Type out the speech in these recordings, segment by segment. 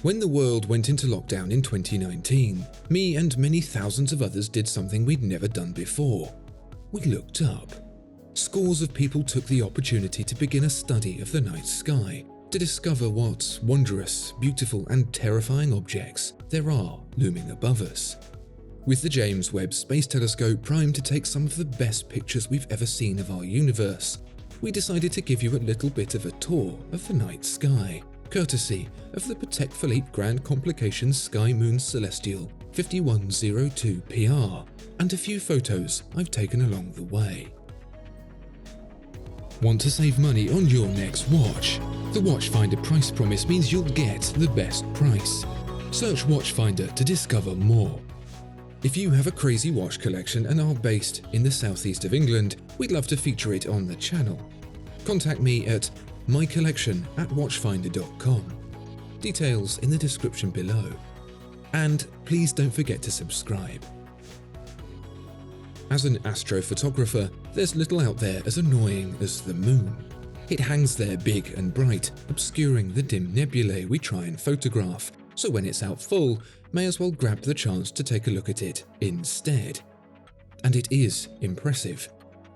When the world went into lockdown in 2019, me and many thousands of others did something we'd never done before. We looked up. Scores of people took the opportunity to begin a study of the night sky, to discover what wondrous, beautiful and terrifying objects there are looming above us. With the James Webb Space Telescope primed to take some of the best pictures we've ever seen of our universe, we decided to give you a little bit of a tour of the night sky, courtesy of the Patek Philippe Grand Complications Sky Moon Celestial 5102 PR, and a few photos I've taken along the way. Want to save money on your next watch? The Watchfinder price promise means you'll get the best price. Search Watchfinder to discover more. If you have a crazy watch collection and are based in the southeast of England, we'd love to feature it on the channel. Contact me at mycollection@watchfinder.com. Details in the description below. And please don't forget to subscribe. As an astrophotographer, there's little out there as annoying as the moon. It hangs there big and bright, obscuring the dim nebulae we try and photograph, so when it's out full, may as well grab the chance to take a look at it instead. And it is impressive.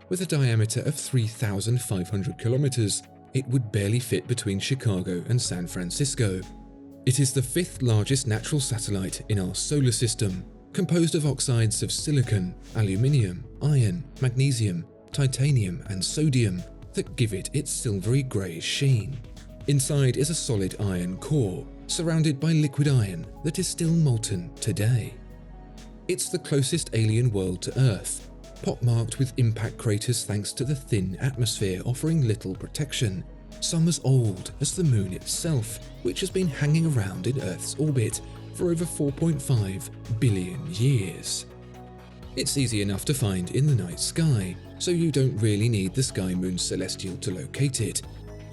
With a diameter of 3,500 kilometers, it would barely fit between Chicago and San Francisco. It is the 5th largest natural satellite in our solar system, composed of oxides of silicon, aluminium, iron, magnesium, titanium and sodium that give it its silvery grey sheen. Inside is a solid iron core, surrounded by liquid iron that is still molten today. It's the closest alien world to Earth, pockmarked with impact craters thanks to the thin atmosphere offering little protection, some as old as the moon itself, which has been hanging around in Earth's orbit for over 4.5 billion years. It's easy enough to find in the night sky, so you don't really need the Sky Moon Celestial to locate it.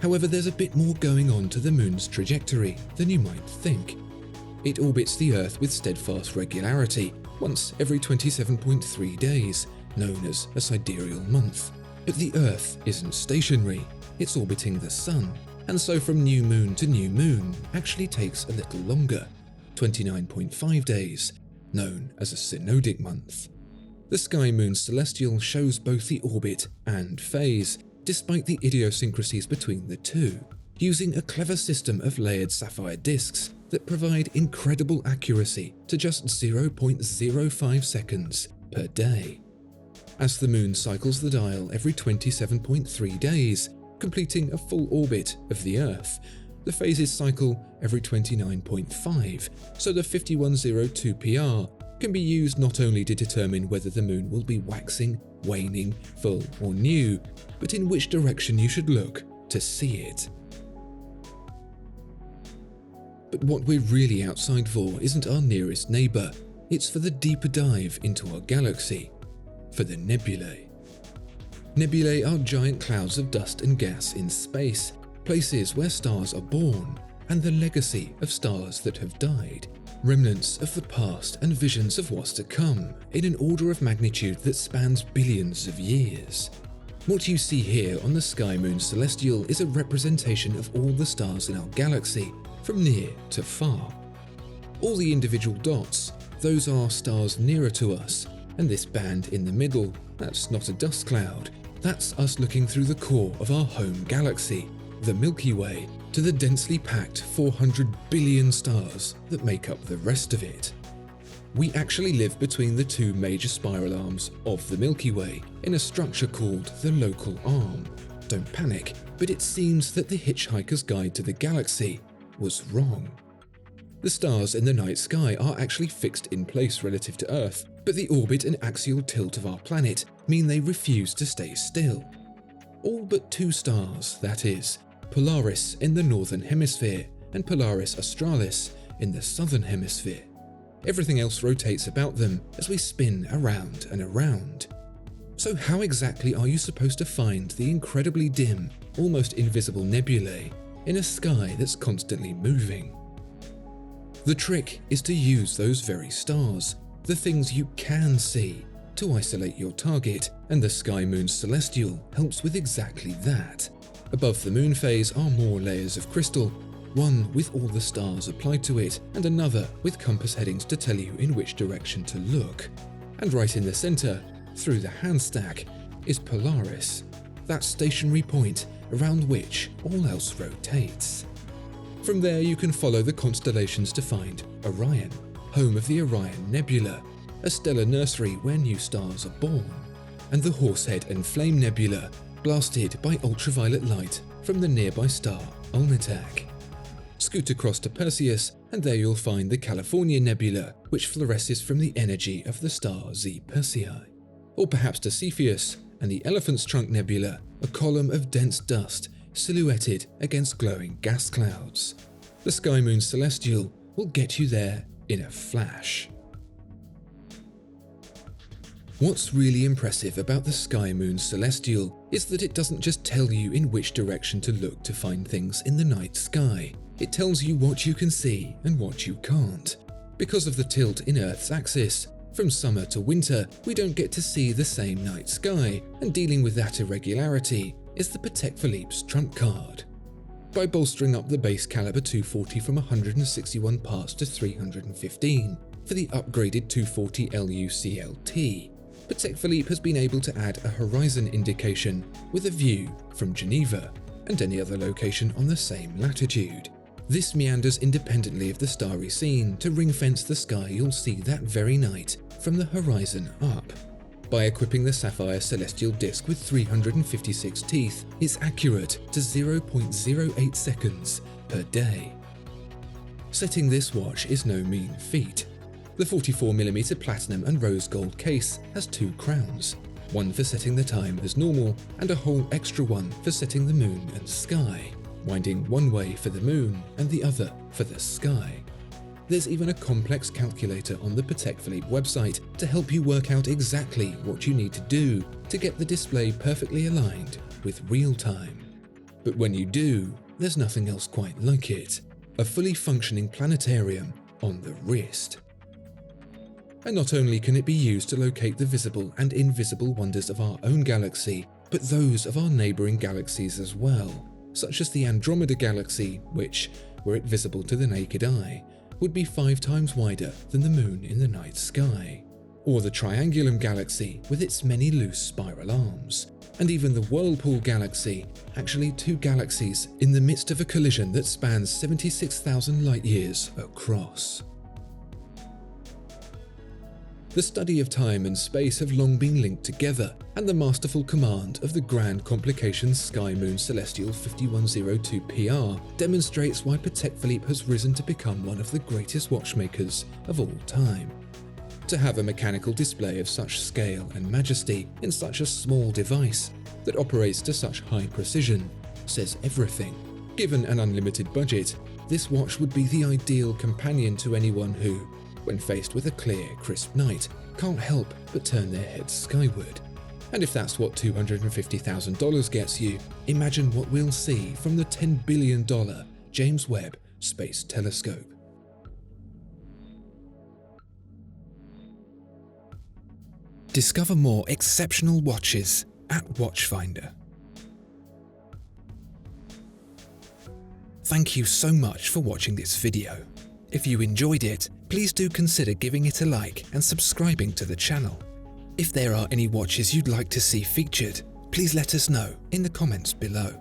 However, there's a bit more going on to the moon's trajectory than you might think. It orbits the Earth with steadfast regularity, once every 27.3 days, known as a sidereal month. But the Earth isn't stationary, it's orbiting the Sun, and so from new moon to new moon actually takes a little longer, 29.5 days, known as a synodic month. The Sky Moon Celestial shows both the orbit and phase, despite the idiosyncrasies between the two, using a clever system of layered sapphire disks that provide incredible accuracy to just 0.05 seconds per day. As the moon cycles the dial every 27.3 days, completing a full orbit of the Earth, the phases cycle every 29.5, so the 5102 PR can be used not only to determine whether the moon will be waxing, waning, full or new, but in which direction you should look to see it. But what we're really outside for isn't our nearest neighbour, it's for the deeper dive into our galaxy, for the nebulae. Nebulae are giant clouds of dust and gas in space, places where stars are born, and the legacy of stars that have died. Remnants of the past and visions of what's to come, in an order of magnitude that spans billions of years. What you see here on the Sky Moon Celestial is a representation of all the stars in our galaxy, from near to far. All the individual dots, those are stars nearer to us, and this band in the middle, that's not a dust cloud, that's us looking through the core of our home galaxy, the Milky Way, to the densely packed 400 billion stars that make up the rest of it. We actually live between the two major spiral arms of the Milky Way in a structure called the Local Arm. Don't panic, but it seems that the Hitchhiker's Guide to the Galaxy was wrong. The stars in the night sky are actually fixed in place relative to Earth, but the orbit and axial tilt of our planet mean they refuse to stay still. All but two stars, that is, Polaris in the northern hemisphere and Polaris Australis in the southern hemisphere. Everything else rotates about them as we spin around and around. So how exactly are you supposed to find the incredibly dim, almost invisible nebulae in a sky that's constantly moving? The trick is to use those very stars, the things you can see, to isolate your target, and the Sky Moon Celestial helps with exactly that. Above the moon phase are more layers of crystal, one with all the stars applied to it and another with compass headings to tell you in which direction to look. And right in the center, through the hand stack, is Polaris, that stationary point around which all else rotates. From there you can follow the constellations to find Orion, home of the Orion Nebula, a stellar nursery where new stars are born, and the Horsehead and Flame Nebula, blasted by ultraviolet light from the nearby star Alnitak. Scoot across to Perseus, and there you'll find the California Nebula, which fluoresces from the energy of the star Z Persei. Or perhaps to Cepheus and the Elephant's Trunk Nebula, a column of dense dust silhouetted against glowing gas clouds. The Sky Moon Celestial will get you there in a flash. What's really impressive about the Sky Moon Celestial is that it doesn't just tell you in which direction to look to find things in the night sky. It tells you what you can see and what you can't. Because of the tilt in Earth's axis, from summer to winter, we don't get to see the same night sky, and dealing with that irregularity is the Patek Philippe's trump card. By bolstering up the base caliber 240 from 161 parts to 315 for the upgraded 240 LU-CLT, Patek Philippe has been able to add a horizon indication with a view from Geneva and any other location on the same latitude. This meanders independently of the starry scene to ring-fence the sky you'll see that very night from the horizon up. By equipping the Sapphire Celestial Disc with 356 teeth, it's accurate to 0.08 seconds per day. Setting this watch is no mean feat. The 44mm platinum and rose gold case has two crowns, one for setting the time as normal and a whole extra one for setting the moon and sky, winding one way for the moon and the other for the sky. There's even a complex calculator on the Patek Philippe website to help you work out exactly what you need to do to get the display perfectly aligned with real time. But when you do, there's nothing else quite like it. A fully functioning planetarium on the wrist. And not only can it be used to locate the visible and invisible wonders of our own galaxy, but those of our neighbouring galaxies as well, such as the Andromeda Galaxy, which, were it visible to the naked eye, would be 5 times wider than the moon in the night sky, or the Triangulum Galaxy with its many loose spiral arms, and even the Whirlpool Galaxy, actually 2 galaxies in the midst of a collision that spans 76,000 light-years across. The study of time and space have long been linked together, and the masterful command of the Grand Complications Sky Moon Celestial 5102 PR demonstrates why Patek Philippe has risen to become one of the greatest watchmakers of all time. To have a mechanical display of such scale and majesty in such a small device that operates to such high precision says everything. Given an unlimited budget, this watch would be the ideal companion to anyone who, when faced with a clear, crisp night, can't help but turn their heads skyward. And if that's what $250,000 gets you, imagine what we'll see from the $10 billion James Webb Space Telescope. Discover more exceptional watches at Watchfinder. Thank you so much for watching this video. If you enjoyed it, please do consider giving it a like and subscribing to the channel. If there are any watches you'd like to see featured, please let us know in the comments below.